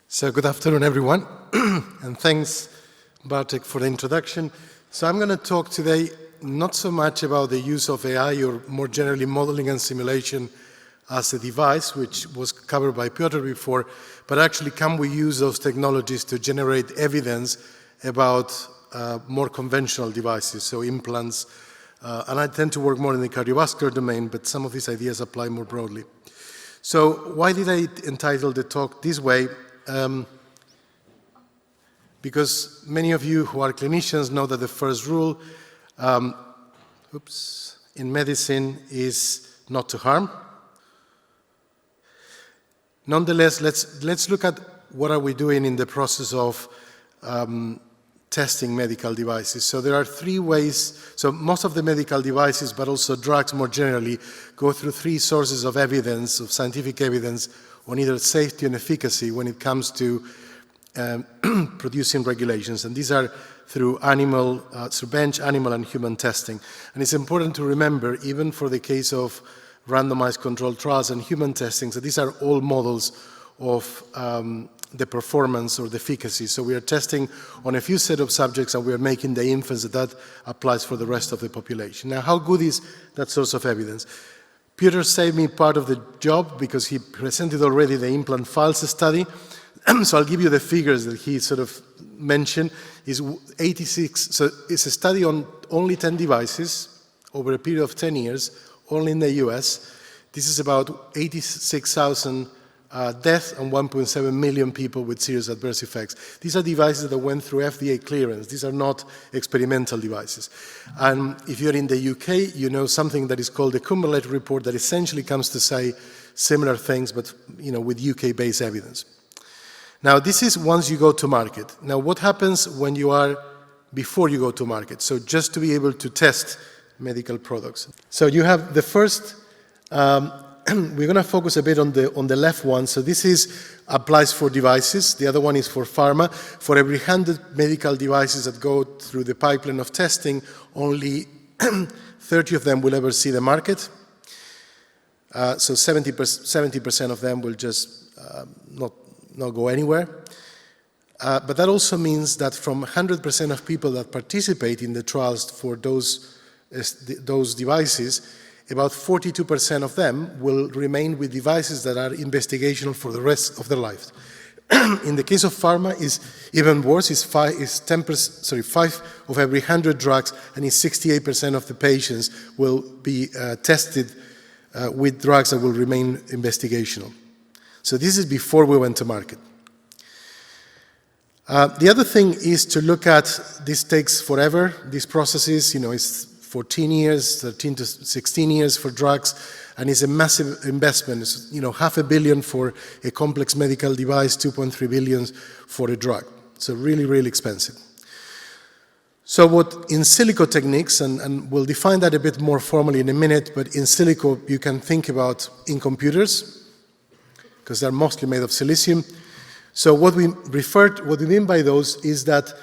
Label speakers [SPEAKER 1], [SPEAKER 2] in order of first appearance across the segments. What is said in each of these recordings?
[SPEAKER 1] So good afternoon, everyone, and thanks, Bartek, for the introduction. So I'm going to talk today not so much about the use of AI or more generally modeling and simulation as a device, which was covered by Piotr before, but actually can we use those technologies to generate evidence about more conventional devices, so implants, and I tend to work more in the cardiovascular domain, but some of these ideas apply more broadly. So why did I entitle the talk this way? Because many of you who are clinicians know that the first rule in medicine is not to harm. Nonetheless, let's look at what are we doing in the process of testing medical devices. So there are three ways. So most of the medical devices, but also drugs more generally, go through three sources of evidence, of scientific evidence, on either safety and efficacy when it comes to producing regulations. And these are through bench, animal, and human testing. And it's important to remember, even for the case of randomized controlled trials and human testing, so these are all models of the performance or the efficacy. So we are testing on a few set of subjects and we are making the inference that applies for the rest of the population. Now, how good is that source of evidence? Peter saved me part of the job because he presented already the implant files study. So I'll give you the figures that he sort of mentioned. Is 86. So it's a study on only 10 devices over a period of 10 years, only in the US. This is about 86,000 deaths and 1.7 million people with serious adverse effects. These are devices that went through FDA clearance. These are not experimental devices. And if you're in the UK, you know something that is called the cumulative report that essentially comes to say similar things, but with UK-based evidence. Now, this is once you go to market. Now, what happens when you are before you go to market? So just to be able to test medical products. So you have the first. We're going to focus a bit on the left one. So this applies for devices. The other one is for pharma. For every 100 medical devices that go through the pipeline of testing, only 30 of them will ever see the market. So 70% of them will just not go anywhere. But that also means that from 100% of people that participate in the trials for those devices, about 42% of them will remain with devices that are investigational for the rest of their lives. In the case of pharma, it's even worse. It's 5 of every 100 drugs, and it's 68% of the patients will be tested with drugs that will remain investigational. So this is before we went to market. The other thing is to look at, this takes forever, these processes, it's 14 years, 13 to 16 years for drugs, and it's a massive investment. It's, $500 million for a complex medical device, 2.3 billion for a drug. So really, really expensive. So what in silico techniques, and we'll define that a bit more formally in a minute, but in silico you can think about in computers, because they're mostly made of silicium. So what we mean by those is that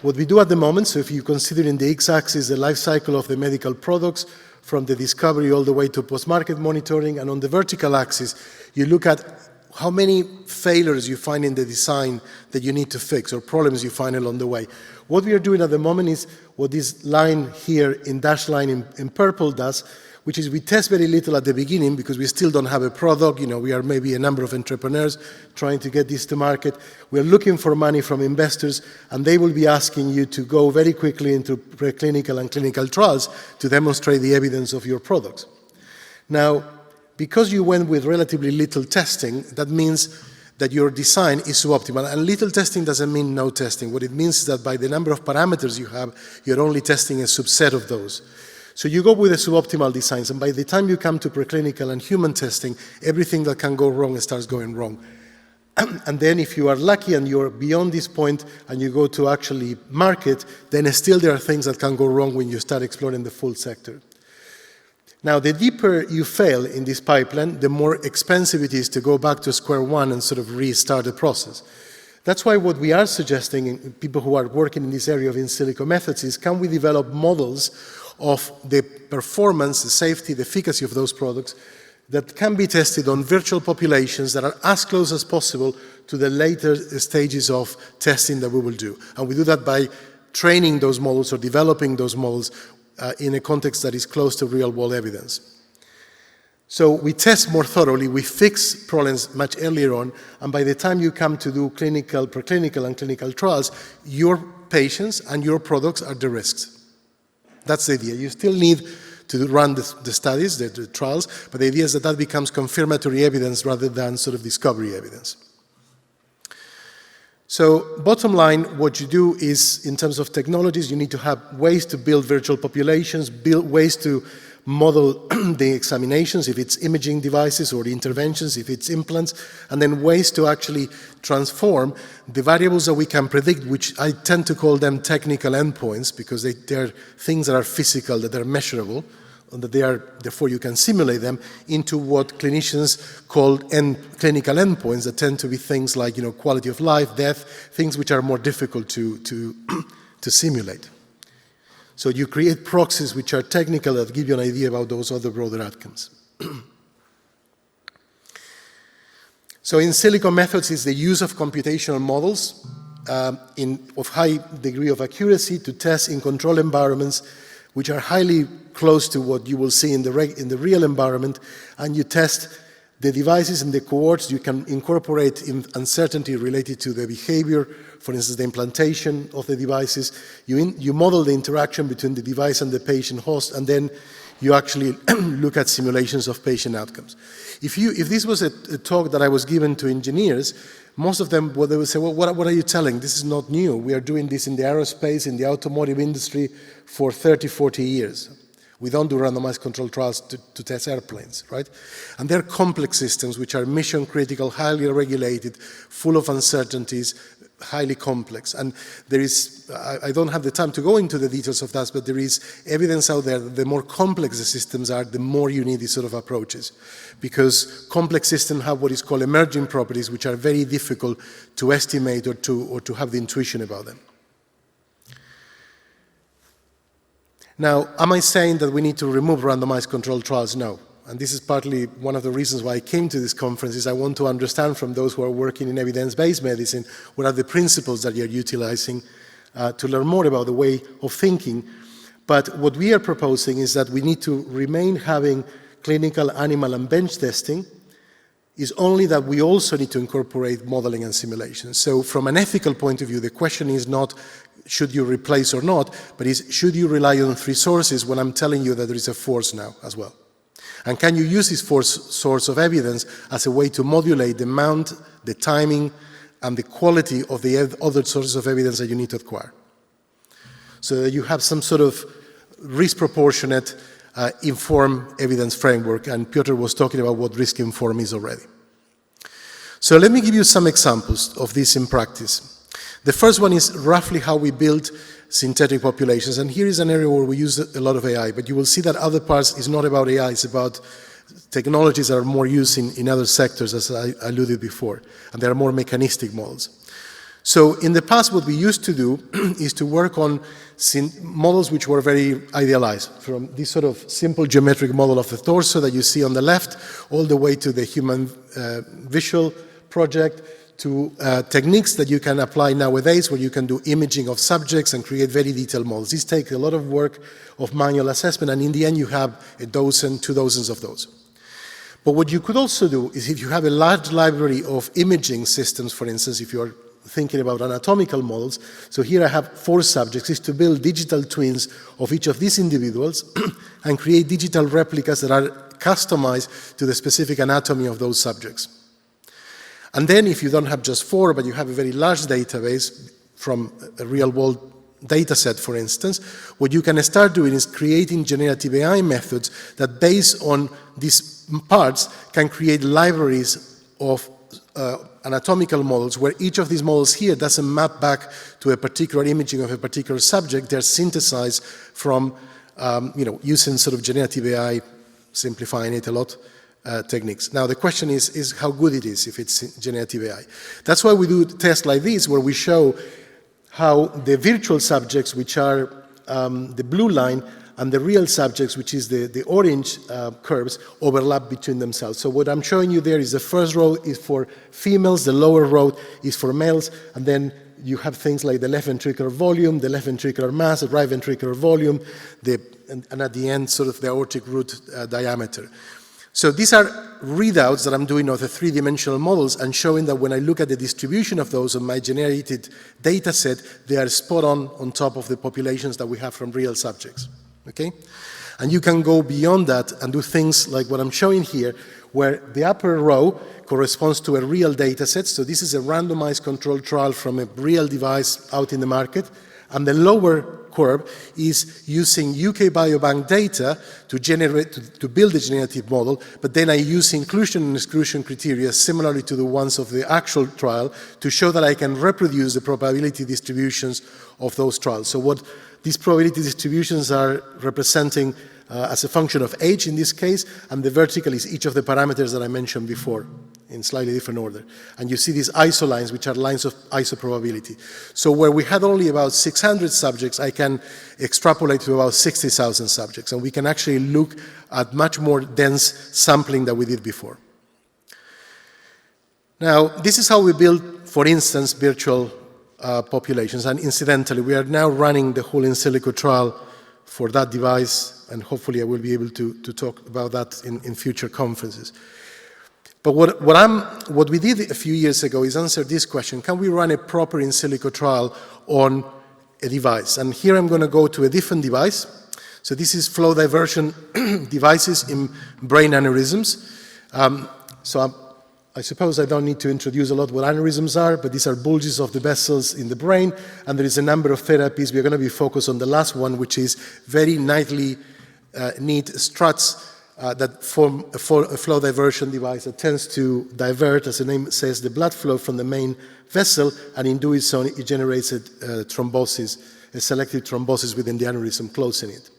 [SPEAKER 1] what we do at the moment, so if you consider in the x-axis the life cycle of the medical products from the discovery all the way to post-market monitoring, and on the vertical axis, you look at how many failures you find in the design that you need to fix or problems you find along the way. What we are doing at the moment is what this line here in dashed line in purple does, which is we test very little at the beginning because we still don't have a product. We are maybe a number of entrepreneurs trying to get this to market. We are looking for money from investors, and they will be asking you to go very quickly into preclinical and clinical trials to demonstrate the evidence of your products. Now, because you went with relatively little testing, that means that your design is suboptimal. And little testing doesn't mean no testing. What it means is that by the number of parameters you have, you're only testing a subset of those. So you go with the suboptimal designs, and by the time you come to preclinical and human testing, everything that can go wrong starts going wrong. And then if you are lucky and you're beyond this point and you go to actually market, then still there are things that can go wrong when you start exploring the full sector. Now, the deeper you fail in this pipeline, the more expensive it is to go back to square one and sort of restart the process. That's why what we are suggesting in people who are working in this area of in silico methods is, can we develop models of the performance, the safety, the efficacy of those products that can be tested on virtual populations that are as close as possible to the later stages of testing that we will do. And we do that by training those models or developing those models in a context that is close to real-world evidence. So we test more thoroughly, we fix problems much earlier on, and by the time you come to do clinical, preclinical, and clinical trials, your patients and your products are the risks. That's the idea. You still need to run the studies, the trials, but the idea is that that becomes confirmatory evidence rather than sort of discovery evidence. So bottom line, what you do is, in terms of technologies, you need to have ways to build virtual populations, build ways to model the examinations, if it's imaging devices, or the interventions, if it's implants, and then ways to actually transform the variables that we can predict, which I tend to call them technical endpoints, because they're things that are physical, that are measurable, and that they are, therefore you can simulate them, into what clinicians call clinical endpoints, that tend to be things like, quality of life, death, things which are more difficult to simulate. So you create proxies which are technical that give you an idea about those other broader outcomes. So in silico methods is the use of computational models of high degree of accuracy to test in control environments which are highly close to what you will see in the real environment, and you test the devices and the cohorts. You can incorporate uncertainty related to the behavior, for instance, the implantation of the devices. You model the interaction between the device and the patient host, and then you actually look at simulations of patient outcomes. If this was a talk that I was given to engineers, most of them, they would say, well, what are you telling? This is not new. We are doing this in the aerospace, in the automotive industry for 30, 40 years. We don't do randomized controlled trials to test airplanes, right? And they're complex systems which are mission critical, highly regulated, full of uncertainties, highly complex. And there is, I don't have the time to go into the details of that, but there is evidence out there that the more complex the systems are, the more you need these sort of approaches. Because complex systems have what is called emerging properties, which are very difficult to estimate or to have the intuition about them. Now, am I saying that we need to remove randomized controlled trials? No. And this is partly one of the reasons why I came to this conference, is I want to understand from those who are working in evidence-based medicine what are the principles that you're utilizing to learn more about the way of thinking. But what we are proposing is that we need to remain having clinical, animal, and bench testing, is only that we also need to incorporate modeling and simulation. So from an ethical point of view, the question is not should you replace or not, but is should you rely on three sources when I'm telling you that there is a fourth now as well? And can you use this fourth source of evidence as a way to modulate the amount, the timing, and the quality of the other sources of evidence that you need to acquire? So that you have some sort of risk-proportionate informed evidence framework, and Piotr was talking about what risk-informed is already. So let me give you some examples of this in practice. The first one is roughly how we build synthetic populations, and here is an area where we use a lot of AI, but you will see that other parts is not about AI, it's about technologies that are more used in other sectors, as I alluded before, and there are more mechanistic models. So in the past, what we used to do is to work on models which were very idealized, from this sort of simple geometric model of the torso that you see on the left, all the way to the human visual project, to techniques that you can apply nowadays where you can do imaging of subjects and create very detailed models. These take a lot of work of manual assessment, and in the end you have a dozen, 2 dozens of those. But what you could also do is, if you have a large library of imaging systems, for instance, if you're thinking about anatomical models, so here I have 4 subjects, is to build digital twins of each of these individuals and create digital replicas that are customized to the specific anatomy of those subjects. And then if you don't have just 4, but you have a very large database from a real-world data set, for instance, what you can start doing is creating generative AI methods that, based on these parts, can create libraries of anatomical models, where each of these models here doesn't map back to a particular imaging of a particular subject. They're synthesized from, using sort of generative AI, simplifying it a lot, techniques. Now the question is how good it is if it's generative AI. That's why we do tests like this, where we show how the virtual subjects, which are the blue line, and the real subjects, which is the orange curves, overlap between themselves. So what I'm showing you there is the first row is for females, the lower row is for males, and then you have things like the left ventricular volume, the left ventricular mass, the right ventricular volume, and at the end, sort of the aortic root diameter. So these are readouts that I'm doing of the three-dimensional models and showing that when I look at the distribution of those on my generated data set, they are spot on top of the populations that we have from real subjects, okay? And you can go beyond that and do things like what I'm showing here, where the upper row corresponds to a real data set. So this is a randomized controlled trial from a real device out in the market. And the lower curve is using UK Biobank data to build a generative model, but then I use inclusion and exclusion criteria similarly to the ones of the actual trial to show that I can reproduce the probability distributions of those trials. So what these probability distributions are representing as a function of age in this case, and the vertical is each of the parameters that I mentioned before in slightly different order. And you see these isolines, which are lines of isoprobability. So where we had only about 600 subjects, I can extrapolate to about 60,000 subjects, and we can actually look at much more dense sampling than we did before. Now, this is how we build, for instance, virtual populations, and incidentally, we are now running the whole in silico trial for that device, and hopefully I will be able to talk about that in future conferences. But what we did a few years ago is answer this question: can we run a proper in silico trial on a device? And here I'm going to go to a different device. So this is flow diversion devices in brain aneurysms. I suppose I don't need to introduce a lot what aneurysms are, but these are bulges of the vessels in the brain, and there is a number of therapies. We're going to be focused on the last one, which is very neat struts that form a flow diversion device that tends to divert, as the name says, the blood flow from the main vessel, and in doing so, it generates a thrombosis, a selective thrombosis within the aneurysm, closing it.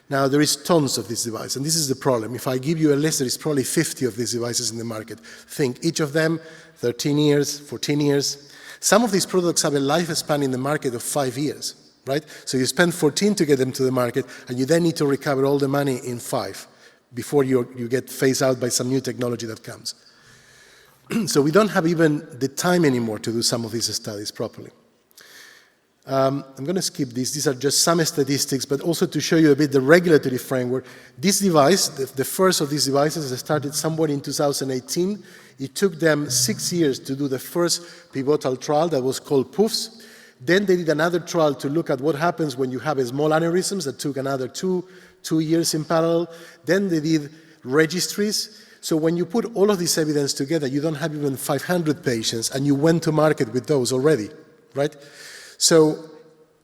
[SPEAKER 1] Now, there is tons of this device, and this is the problem. If I give you a list, there is probably 50 of these devices in the market. Think, each of them, 13 years, 14 years. Some of these products have a lifespan in the market of 5 years, right? So you spend 14 to get them to the market, and you then need to recover all the money in 5 before you get phased out by some new technology that comes. So we don't have even the time anymore to do some of these studies properly. I'm going to skip these. These are just some statistics, but also to show you a bit the regulatory framework. This device, the first of these devices, started somewhere in 2018. It took them 6 years to do the first pivotal trial that was called PUFs. Then they did another trial to look at what happens when you have a small aneurysms that took another two years in parallel. Then they did registries. So when you put all of this evidence together, you don't have even 500 patients, and you went to market with those already, right? So,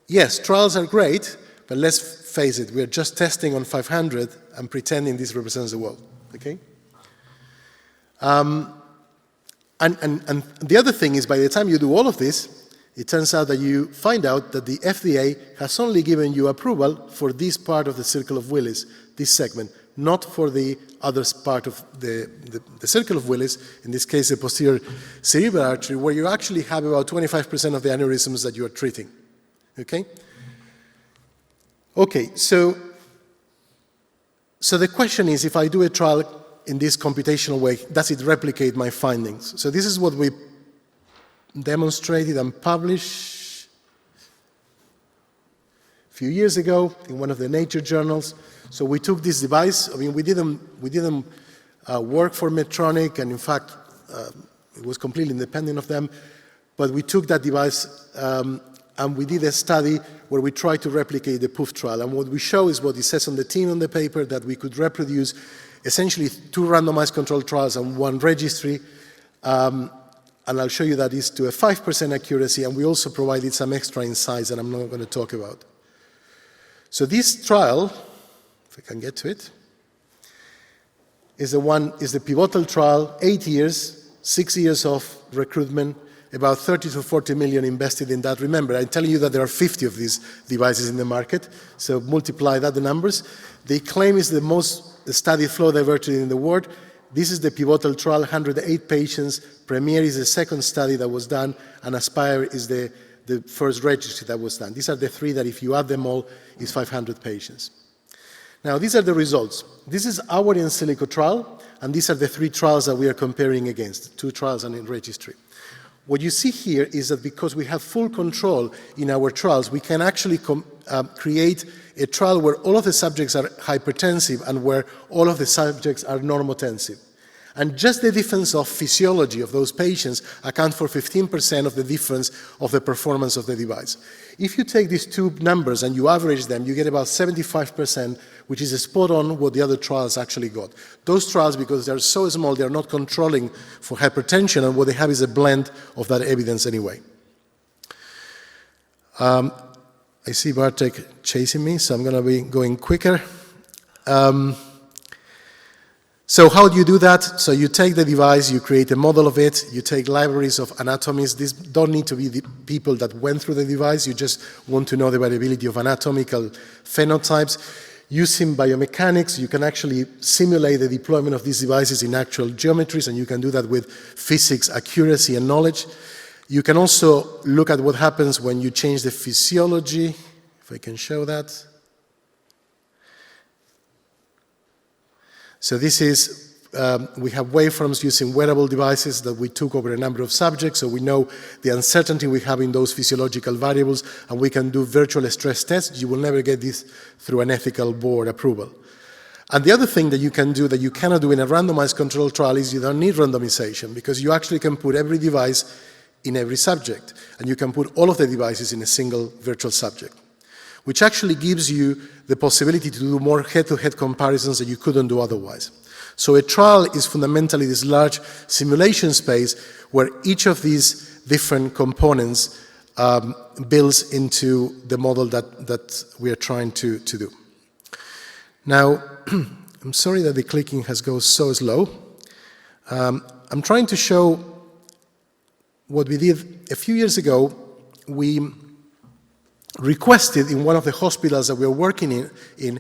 [SPEAKER 1] yes, trials are great, but let's face it, we're just testing on 500 and pretending this represents the world, okay? And the other thing is, by the time you do all of this, it turns out that you find out that the FDA has only given you approval for this part of the circle of Willis, this segment, not for the other part of the circle of Willis, in this case the posterior cerebral artery, where you actually have about 25% of the aneurysms that you are treating, okay? Okay, so the question is, if I do a trial in this computational way, does it replicate my findings? So this is what we demonstrated and published a few years ago in one of the Nature journals. So we took this device. I mean, we didn't work for Medtronic, and in fact, it was completely independent of them. But we took that device and we did a study where we tried to replicate the PUF trial. And what we show is what it says on the tin on the paper, that we could reproduce essentially 2 randomized controlled trials and 1 registry. And I'll show you that is to a 5% accuracy, and we also provided some extra insights that I'm not going to talk about. So this trial, if I can get to it, is the pivotal trial, 8 years, 6 years of recruitment, about 30 to 40 million invested in that. Remember, I'm telling you that there are 50 of these devices in the market, so multiply that, the numbers. The claim is the most studied flow diverted in the world. This is the pivotal trial, 108 patients. Premier is the second study that was done, and Aspire is the first registry that was done. These are the 3 that, if you add them all, is 500 patients. Now, these are the results. This is our in silico trial, and these are the 3 trials that we are comparing against, 2 trials and in registry. What you see here is that because we have full control in our trials, we can actually create a trial where all of the subjects are hypertensive and where all of the subjects are normotensive. And just the difference of physiology of those patients account for 15% of the difference of the performance of the device. If you take these 2 numbers and you average them, you get about 75%, which is spot on what the other trials actually got. Those trials, because they're so small, they're not controlling for hypertension, and what they have is a blend of that evidence anyway. I see Bartek chasing me, so I'm going to be going quicker. So how do you do that? So you take the device, you create a model of it, you take libraries of anatomies. These don't need to be the people that went through the device. You just want to know the variability of anatomical phenotypes. Using biomechanics, you can actually simulate the deployment of these devices in actual geometries, and you can do that with physics accuracy and knowledge. You can also look at what happens when you change the physiology, if I can show that. So this is, we have waveforms using wearable devices that we took over a number of subjects, so we know the uncertainty we have in those physiological variables, and we can do virtual stress tests. You will never get this through an ethical board approval. And the other thing that you can do that you cannot do in a randomized controlled trial is you don't need randomization, because you actually can put every device in every subject, and you can put all of the devices in a single virtual subject, which actually gives you the possibility to do more head-to-head comparisons that you couldn't do otherwise. So a trial is fundamentally this large simulation space where each of these different components builds into the model that we are trying to do. Now, I'm sorry that the clicking has gone so slow. I'm trying to show what we did a few years ago. We requested in one of the hospitals that we were working in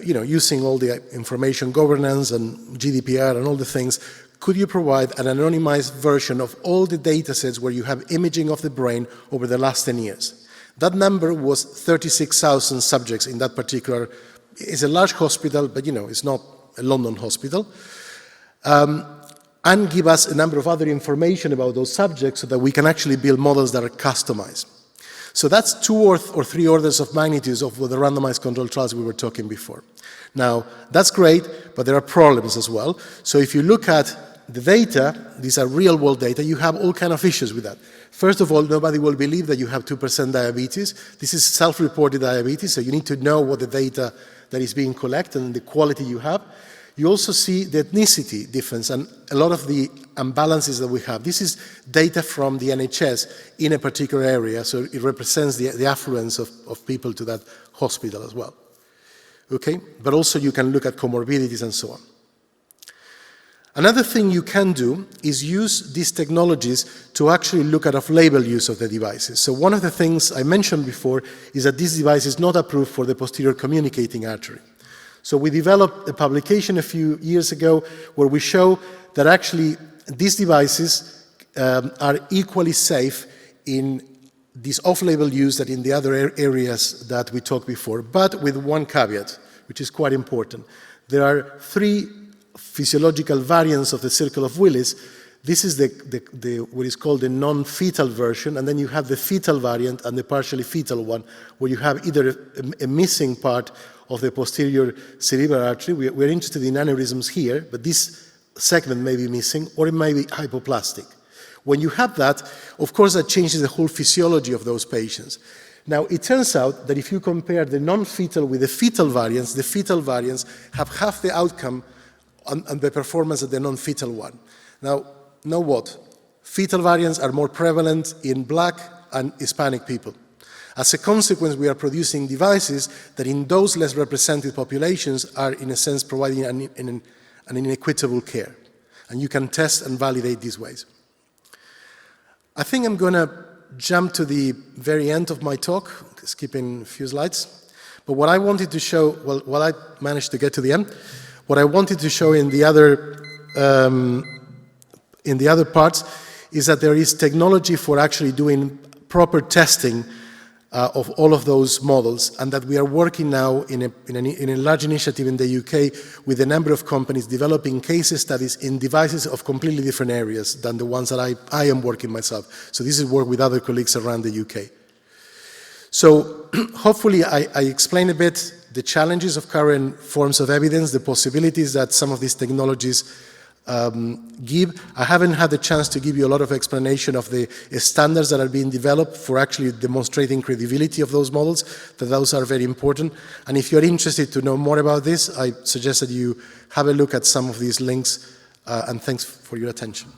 [SPEAKER 1] using all the information governance and GDPR and all the things, could you provide an anonymized version of all the data sets where you have imaging of the brain over the last 10 years? That number was 36,000 subjects in that particular. It's a large hospital, but it's not a London hospital. And give us a number of other information about those subjects so that we can actually build models that are customized. So that's 2 or 3 orders of magnitude of the randomized controlled trials we were talking before. Now, that's great, but there are problems as well. So if you look at the data, these are real-world data, you have all kinds of issues with that. First of all, nobody will believe that you have 2% diabetes. This is self-reported diabetes, so you need to know what the data that is being collected and the quality you have. You also see the ethnicity difference and a lot of the imbalances that we have. This is data from the NHS in a particular area, so it represents the affluence of people to that hospital as well. Okay? But also you can look at comorbidities and so on. Another thing you can do is use these technologies to actually look at off-label use of the devices. So one of the things I mentioned before is that this device is not approved for the posterior communicating artery. So we developed a publication a few years ago where we show that actually these devices are equally safe in this off-label use that in the other areas that we talked before, but with one caveat, which is quite important. There are 3 physiological variants of the circle of Willis. This is what is called the non-fetal version, and then you have the fetal variant and the partially fetal one, where you have either a missing part of the posterior cerebral artery. We're interested in aneurysms here, but this segment may be missing, or it may be hypoplastic. When you have that, of course, that changes the whole physiology of those patients. Now, it turns out that if you compare the non-fetal with the fetal variants have half the outcome and the performance of the non-fetal one. Now, know what? Fetal variants are more prevalent in Black and Hispanic people. As a consequence, we are producing devices that in those less represented populations are, in a sense, providing an inequitable care. And you can test and validate these ways. I think I'm going to jump to the very end of my talk, skipping a few slides. But what I wanted to show, while I managed to get to the end, what I wanted to show in the other parts is that there is technology for actually doing proper testing of all of those models, and that we are working now in a large initiative in the UK with a number of companies developing case studies in devices of completely different areas than the ones that I am working myself. So this is work with other colleagues around the UK. So hopefully I explained a bit the challenges of current forms of evidence, the possibilities that some of these technologies give. I haven't had the chance to give you a lot of explanation of the standards that are being developed for actually demonstrating credibility of those models, that those are very important. And if you're interested to know more about this, I suggest that you have a look at some of these links, and thanks for your attention.